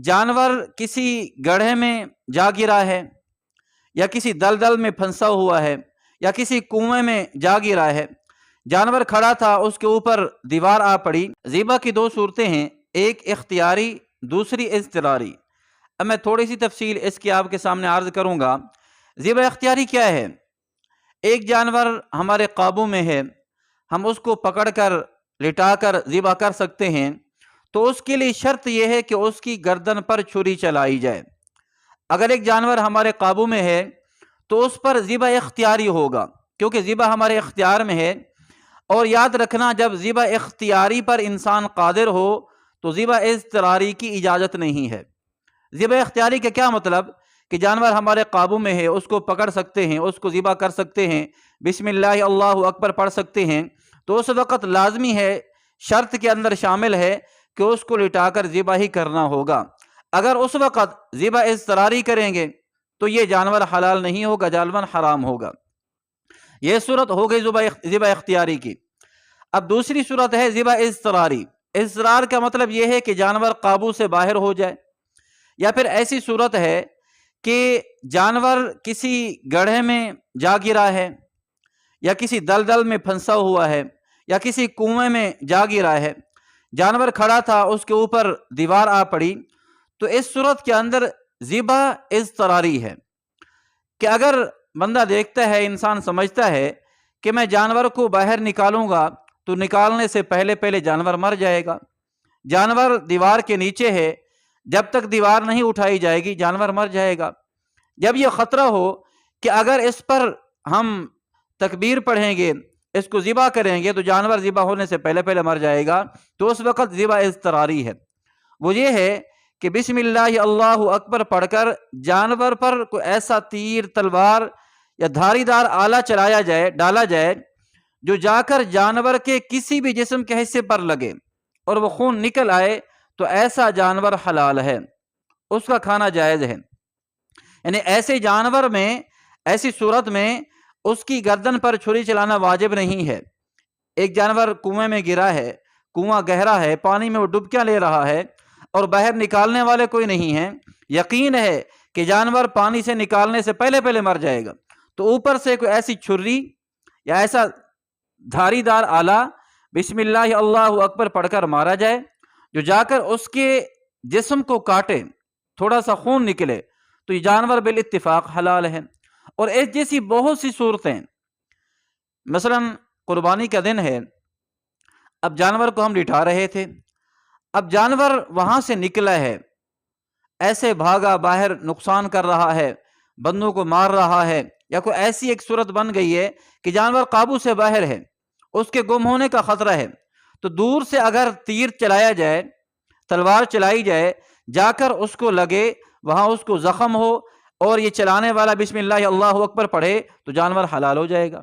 جانور کسی گڑھے میں جا گرا ہے یا کسی دلدل میں پھنسا ہوا ہے یا کسی کنویں میں جا گرا ہے، جانور کھڑا تھا، اس کے اوپر دیوار آ پڑی۔ ذبح کی دو صورتیں ہیں، ایک اختیاری، دوسری اضطراری۔ اب میں تھوڑی سی تفصیل اس کی آپ کے سامنے عرض کروں گا۔ ذبح اختیاری کیا ہے؟ ایک جانور ہمارے قابو میں ہے، ہم اس کو پکڑ کر لٹا کر ذبح کر سکتے ہیں، تو اس کے لیے شرط یہ ہے کہ اس کی گردن پر چھری چلائی جائے۔ اگر ایک جانور ہمارے قابو میں ہے تو اس پر ذبح اختیاری ہوگا، کیونکہ ذبح ہمارے اختیار میں ہے۔ اور یاد رکھنا، جب ذبح اختیاری پر انسان قادر ہو تو ذبح اضطراری کی اجازت نہیں ہے۔ ذبح اختیاری کا کیا مطلب؟ کہ جانور ہمارے قابو میں ہے، اس کو پکڑ سکتے ہیں، اس کو ذبح کر سکتے ہیں، بسم اللہ اللہ اکبر پڑھ سکتے ہیں، تو اس وقت لازمی ہے، شرط کے اندر شامل ہے کہ اس کو لٹا کر ذبح ہی کرنا ہوگا۔ اگر اس وقت ذبح اضطراری کریں گے تو یہ جانور حلال نہیں ہوگا، جانور حرام ہوگا۔ یہ صورت ہو گئی ذبح اختیاری کی۔ اب دوسری صورت ہے ذبح اضطراری۔ اضطرار کا مطلب یہ ہے کہ جانور قابو سے باہر ہو جائے، یا پھر ایسی صورت ہے کہ جانور کسی گڑھے میں جا گرا ہے یا کسی دلدل میں پھنسا ہوا ہے یا کسی کنویں میں جا گرا ہے، جانور کھڑا تھا، اس کے اوپر دیوار آ پڑی، تو اس صورت کے اندر ذبح اضطراری ہے کہ اگر بندہ دیکھتا ہے، انسان سمجھتا ہے کہ میں جانور کو باہر نکالوں گا تو نکالنے سے پہلے جانور مر جائے گا، جانور دیوار کے نیچے ہے، جب تک دیوار نہیں اٹھائی جائے گی جانور مر جائے گا۔ جب یہ خطرہ ہو کہ اگر اس پر ہم تکبیر پڑھیں گے، اس کو ذبح کریں گے تو جانور ذبح ہونے سے پہلے مر جائے گا، تو اس وقت ذبح اضطراری ہے۔ وہ یہ ہے کہ بسم اللہ اللہ اکبر پڑھ کر جانور پر کوئی ایسا تیر، تلوار یا دھاری دار آلہ ڈالا جائے جو جا کر جانور کے کسی بھی جسم کے حصے پر لگے اور وہ خون نکل آئے، تو ایسا جانور حلال ہے، اس کا کھانا جائز ہے۔ یعنی ایسے جانور میں، ایسی صورت میں اس کی گردن پر چھری چلانا واجب نہیں ہے۔ ایک جانور کنویں میں گرا ہے، کنواں گہرا ہے، پانی میں وہ ڈبکیاں لے رہا ہے اور باہر نکالنے والے کوئی نہیں ہیں، یقین ہے کہ جانور پانی سے نکالنے سے پہلے مر جائے گا، تو اوپر سے کوئی ایسی چھری یا ایسا دھاری دار آلہ بسم اللہ اللہ اکبر پڑھ کر مارا جائے جو جا کر اس کے جسم کو کاٹے، تھوڑا سا خون نکلے، تو یہ جانور بالاتفاق حلال ہے۔ اور اس جیسی بہت سی صورتیں، مثلا قربانی کا دن ہے، اب جانور کو ہم لٹا رہے تھے، اب جانور وہاں سے نکلا ہے، ایسے بھاگا باہر، نقصان کر رہا ہے، بندوں کو مار رہا ہے، یا کوئی ایسی ایک صورت بن گئی ہے کہ جانور قابو سے باہر ہے، اس کے گم ہونے کا خطرہ ہے، تو دور سے اگر تیر چلایا جائے، تلوار چلائی جائے، جا کر اس کو لگے، وہاں اس کو زخم ہو اور یہ چلانے والا بسم اللہ اللہ اکبر پڑھے، تو جانور حلال ہو جائے گا۔